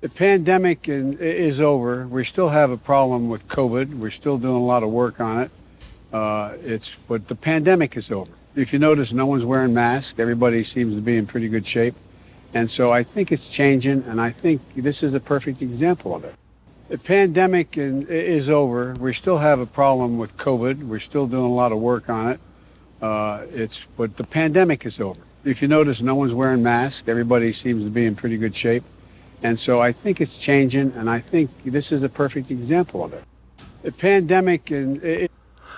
The pandemic is over. We still have a problem with COVID. We're still doing a lot of work on it. But the pandemic is over. If you notice, no one's wearing masks. Everybody seems to be in pretty good shape. And so I think it's changing, and I think this is a perfect example of it. The pandemic is over. We still have a problem with COVID. We're still doing a lot of work on it. But the pandemic is over. If you notice, no one's wearing masks. Everybody seems to be in pretty good shape. And so I think it's changing, and I think this is a perfect example of it. The pandemic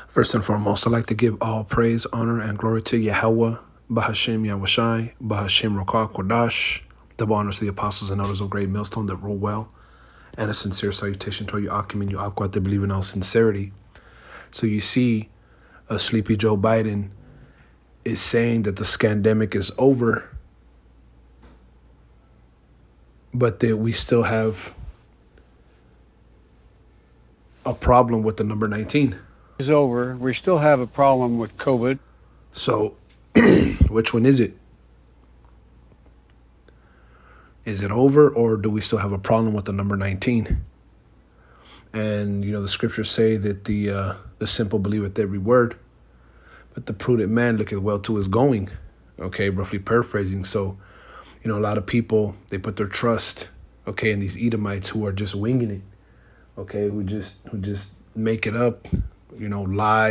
First and foremost, I'd like to give all praise, honor, and glory to Yahweh, Bahashem Yahushai, Bahashem Rokah Kodash, double honors to the apostles and elders of Great Millstone that rule well, and a sincere salutation to you, Akim and you, Aqua, to believe in all sincerity. So you see, a sleepy Joe Biden is saying that the scandemic is over, but that we still have a problem with the number 19. is over. We still have a problem with COVID. So, which one is it? Is it over, or do we still have a problem with the number 19? And, the scriptures say that the simple believeth every word, but the prudent man looketh well to his going. Okay, roughly paraphrasing. So, a lot of people, they put their trust, in these Edomites who are just winging it. Okay, who just make it up, lie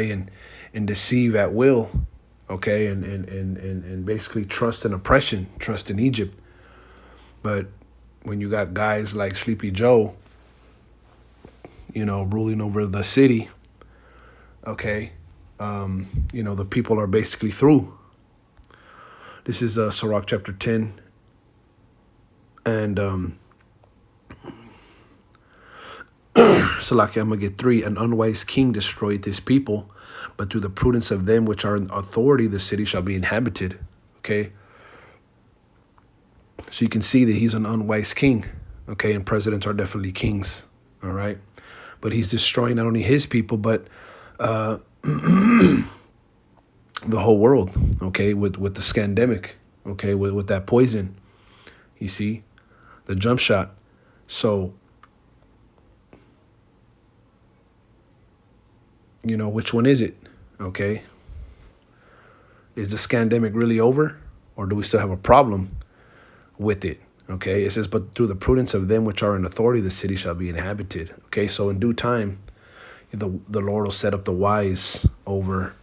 and deceive at will. Okay, and basically trust in oppression, trust in Egypt. But when you got guys like Sleepy Joe, ruling over the city, the people are basically through. This is Sirach chapter 10. And Salaki, I'm going to get 3. An unwise king destroyed his people, but through the prudence of them which are in authority, the city shall be inhabited. Okay. So you can see that he's an unwise king. Okay. And presidents are definitely kings. All right. But he's destroying not only his people, but the whole world. Okay. With the scandemic. Okay. With that poison. You see the jump shot. So, which one is it? Okay. Is the scandemic really over, or do we still have a problem with it? Okay. It says, but through the prudence of them which are in authority, the city shall be inhabited. Okay. So in due time, the Lord will set up the wise over,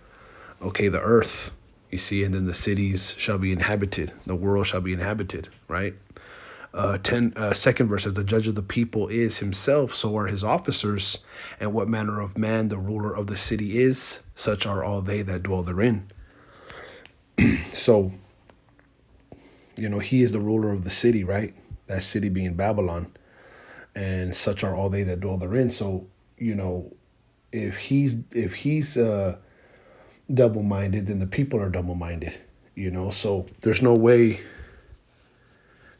the earth, you see, and then the cities shall be inhabited. The world shall be inhabited, right? Second verse says, the judge of the people is himself, so are his officers, and what manner of man the ruler of the city is, such are all they that dwell therein. So, he is the ruler of the city, right? That city being Babylon, and such are all they that dwell therein. So, if he's double-minded, then the people are double-minded, so there's no way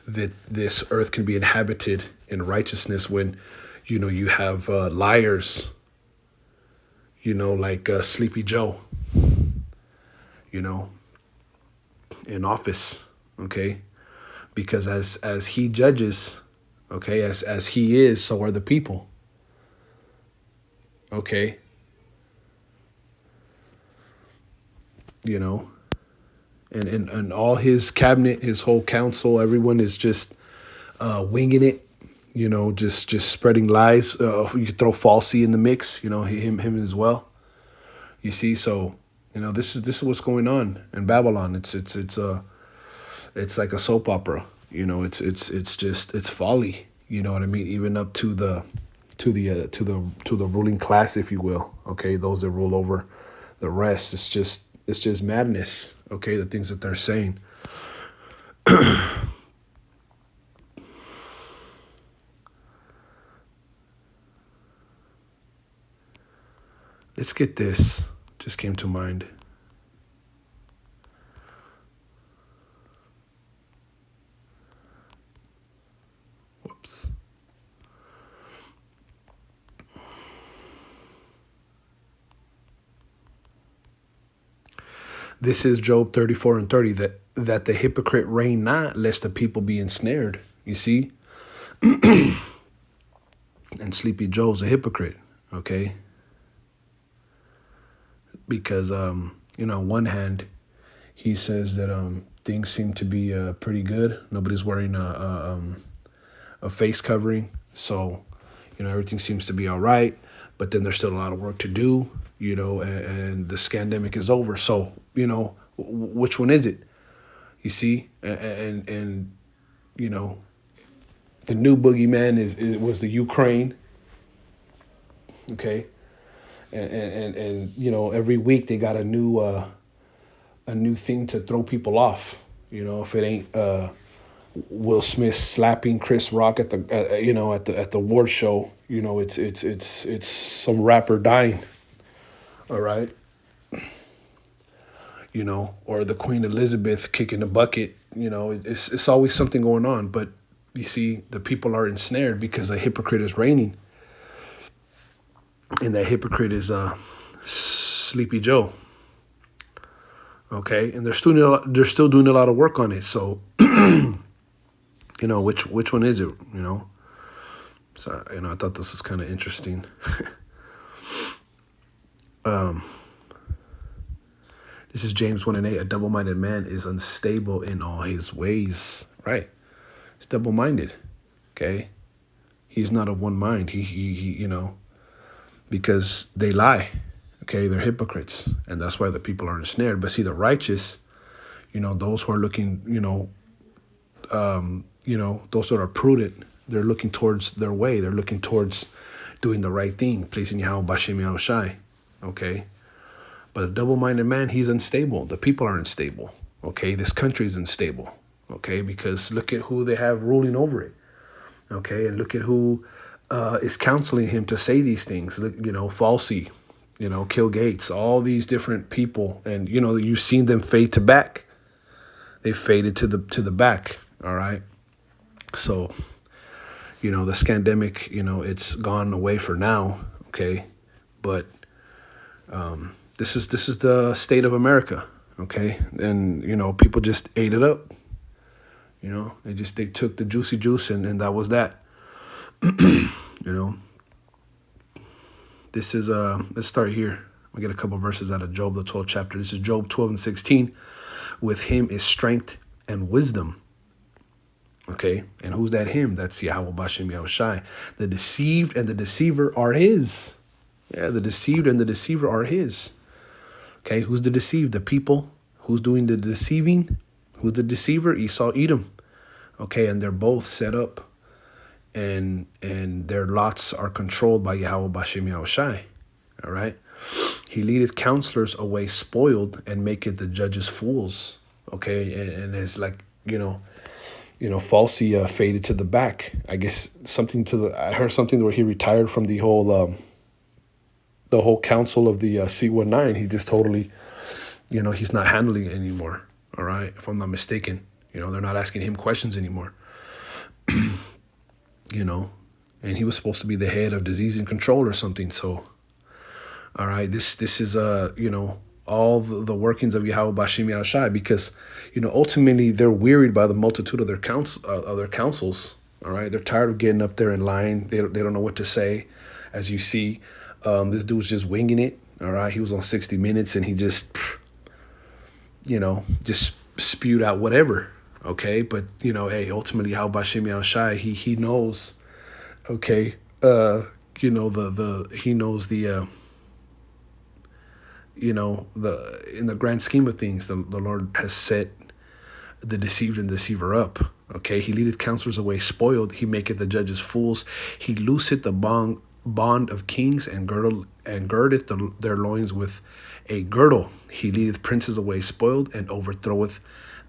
that this earth can be inhabited in righteousness when, you have liars, like Sleepy Joe, in office, okay? Because as he judges, okay, as he is, so are the people, okay? And all his cabinet, his whole council, everyone is just winging it, just spreading lies. You throw falsy in the mix, him as well. You see, so this is what's going on in Babylon. It's like a soap opera. It's folly. You know what I mean? Even up to the ruling class, if you will. Okay, those that rule over the rest. It's just madness. Okay, the things that they're saying. Let's get this. Just came to mind. Whoops. This is Job 34:30, that the hypocrite reign not, lest the people be ensnared. You see? And Sleepy Joe's a hypocrite, okay? Because, on one hand, he says that things seem to be pretty good. Nobody's wearing a face covering. So, everything seems to be all right. But then there's still a lot of work to do, and the scandemic is over. So, which one is it? You see? And the new boogeyman was the Ukraine. Okay. And every week they got a new thing to throw people off. If it ain't Will Smith slapping Chris Rock at the at the award show, it's some rapper dying. All right. Or the Queen Elizabeth kicking the bucket. It's always something going on. But you see, the people are ensnared because a hypocrite is reigning, and that hypocrite is Sleepy Joe. Okay, and they're still doing a lot of work on it. So, which one is it? So I thought this was kind of interesting. This is James 1:8. A double-minded man is unstable in all his ways. Right, he's double-minded. Okay, he's not of one mind. He because they lie. Okay, they're hypocrites, and that's why the people are ensnared. But see, the righteous, those who are looking, those that are prudent, they're looking towards their way. They're looking towards doing the right thing, placing Yahweh Bashem Yahushai. Okay, but a double-minded man, he's unstable. The people are unstable. Okay, this country is unstable. Okay, because look at who they have ruling over it. Okay, and look at who is counseling him to say these things. Falsey. Kill Gates, all these different people, and you've seen them fade to back. They faded to the back. All right. So, the scandemic, it's gone away for now. Okay, but this is the state of America. Okay, and people just ate it up. They took the juicy juice and that was that. This is let's start here. We get a couple verses out of Job, the 12th chapter. This is Job 12:16. With him is strength and wisdom. Okay, and who's that him? That's Yahweh Bashem Yahushai. The deceived and the deceiver are his. Yeah, the deceived and the deceiver are his. Okay, who's the deceived? The people. Who's doing the deceiving? Who's the deceiver? Esau, Edom. Okay, and they're both set up. And their lots are controlled by Yahweh Bashem Yahushai. All right. He leadeth counselors away spoiled and maketh the judges fools. Okay. And it's like, Falsey faded to the back. I guess I heard something where he retired from the whole council of the C19. He just totally, he's not handling it anymore. All right. If I'm not mistaken, they're not asking him questions anymore. And he was supposed to be the head of disease and control or something. So, all right, this is all the workings of Yahweh Bashem Yahushai, because ultimately they're wearied by the multitude of their counsels. All right, they're tired of getting up there and lying. They don't know what to say. As you see, this dude's just winging it. All right, he was on 60 Minutes and he just spewed out whatever. Okay, but hey, ultimately, how Bashem Yahushai, he knows. Okay, he knows in the grand scheme of things, the Lord has set the deceived and deceiver up. Okay, he leadeth counselors away spoiled. He maketh the judges fools. He looseth the bond of kings and girdeth their loins with a girdle. He leadeth princes away spoiled and overthroweth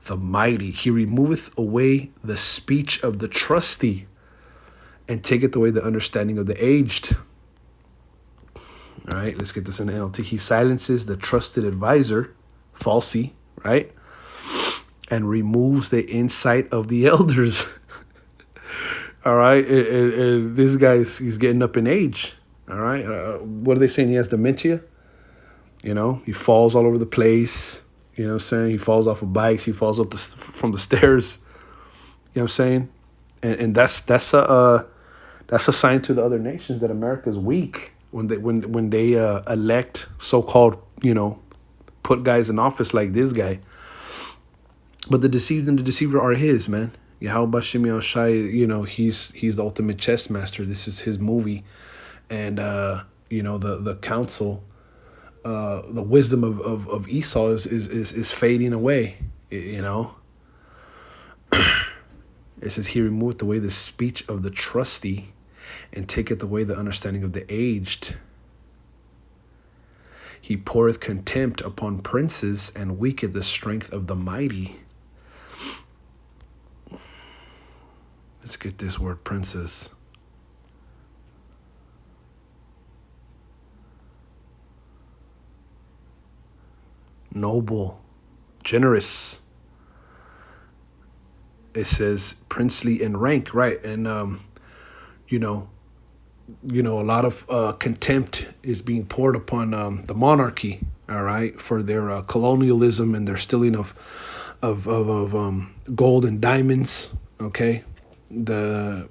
the mighty. He removeth away the speech of the trusty and taketh away the understanding of the aged. All right, let's get this in the NLT. He silences the trusted advisor, Falsey, right? And removes the insight of the elders. All right, and this he's getting up in age. All right, what are they saying? He has dementia. He falls all over the place. He falls off of bikes. He falls up from the stairs. You know what I'm saying? And that's a sign to the other nations that America's weak when they elect so-called, put guys in office like this guy. But the deceived and the deceiver are his, man. Yahweh Shimei Shai, he's the ultimate chess master. This is his movie. And the counsel, the wisdom of Esau is fading away. You know. It says he removed away the speech of the trusty and taketh away the understanding of the aged. He poureth contempt upon princes and weaketh the strength of the mighty. Let's get this word princes. Noble, generous. It says princely in rank, right? And a lot of contempt is being poured upon the monarchy, all right, for their colonialism and their stealing of gold and diamonds. Okay, the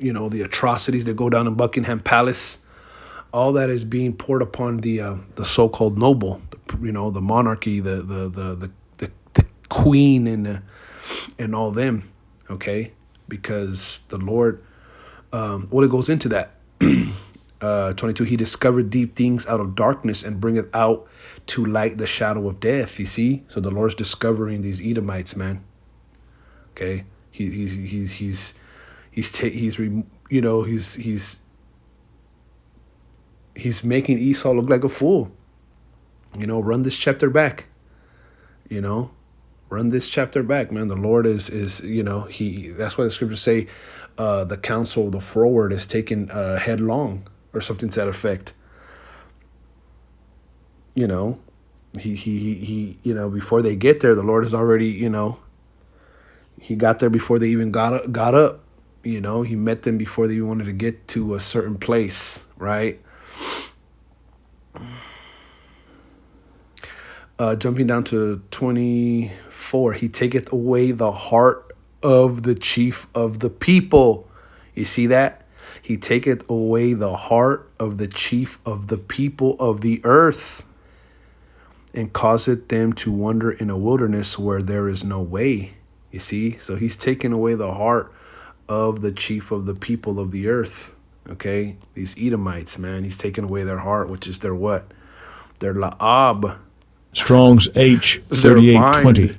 atrocities that go down in Buckingham Palace, all that is being poured upon the so-called noble, the monarchy, the queen and all them. Okay, because the Lord, it goes into that. 22, he discovered deep things out of darkness and bringeth out to light the shadow of death. You see, so the Lord's discovering these Edomites, man. Okay, he's making Esau look like a fool. Run this chapter back. Run this chapter back, man. The Lord is that's why the scriptures say the counsel of the froward is taken headlong, or something to that effect. He before they get there, the Lord is already, he got there before they even got up. He met them before they even wanted to get to a certain place, right? Jumping down to 24, he taketh away the heart of the chief of the people. You see that? He taketh away the heart of the chief of the people of the earth, and causeth them to wander in a wilderness where there is no way. You see? So he's taking away the heart of the chief of the people of the earth. Okay? These Edomites, man. He's taking away their heart, which is their what? Their la'ab. Strong's H 3820.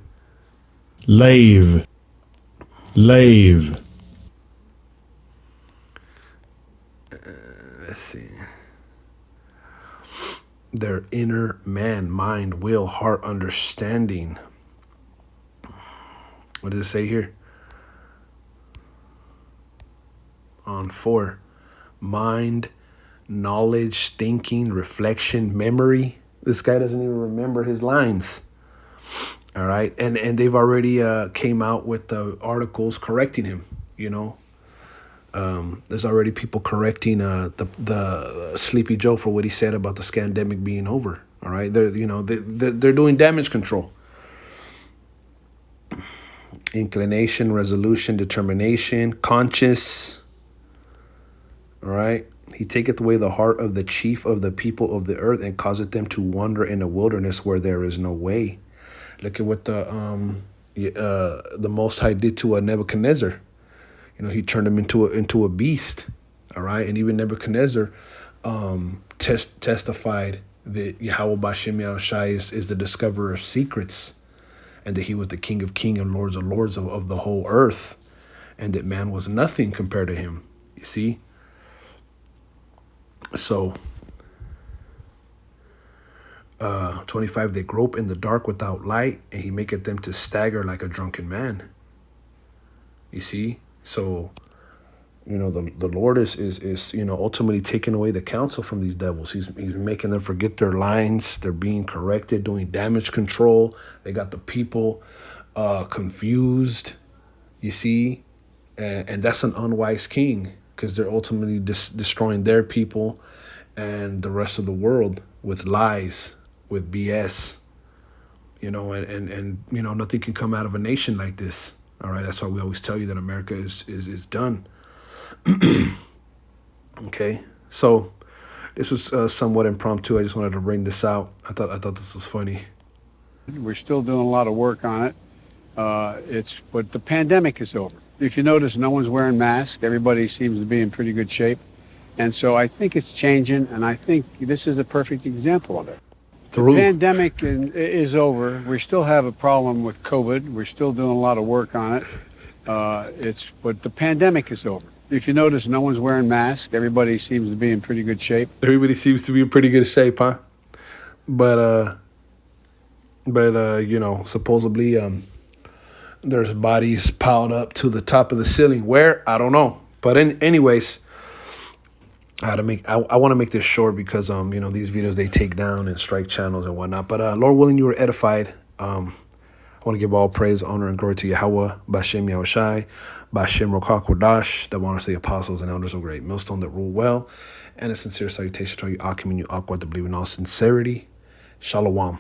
Lave. Let's see. Their inner man, mind, will, heart, understanding. What does it say here? On 4. Mind, knowledge, thinking, reflection, memory. This guy doesn't even remember his lines. All right. And they've already came out with the articles correcting him, There's already people correcting the Sleepy Joe for what he said about the scandemic being over. All right. They're doing damage control. Inclination, resolution, determination, conscious. All right. He taketh away the heart of the chief of the people of the earth and causeth them to wander in a wilderness where there is no way. Look at what the Most High did to Nebuchadnezzar. He turned him into a beast. All right. And even Nebuchadnezzar testified that Yahweh Bashem Yahushai is the discoverer of secrets, and that he was the King of kings and Lords of lords of the whole earth, and that man was nothing compared to him. You see? So, 25, they grope in the dark without light, and he maketh them to stagger like a drunken man. You see? So, the Lord is ultimately taking away the counsel from these devils. He's making them forget their lines. They're being corrected, doing damage control. They got the people confused, you see? And that's an unwise king, because they're ultimately destroying their people and the rest of the world with lies, with BS, and nothing can come out of a nation like this. All right, that's why we always tell you that America is done. Okay, so this was somewhat impromptu. I just wanted to bring this out. I thought this was funny. We're still doing a lot of work on it. But the pandemic is over. If you notice, no one's wearing masks. Everybody seems to be in pretty good shape. And so I think it's changing, and I think this is a perfect example of it. The pandemic is over. We still have a problem with COVID. We're still doing a lot of work on it. But the pandemic is over. If you notice, no one's wearing masks. Everybody seems to be in pretty good shape. Everybody seems to be in pretty good shape, huh? But you know, supposedly there's bodies piled up to the top of the ceiling. Where? I don't know. But anyways, I want to make this short because you know, these videos they take down and strike channels and whatnot. But Lord willing, you were edified. I want to give all praise, honor, and glory to Yahweh, Bashem Yahushai, Bashem Rokak Wadash, that honors the apostles and elders of Great Millstone that rule well, and a sincere salutation to all you Akim and you Aqua to believe in all sincerity. Shalom.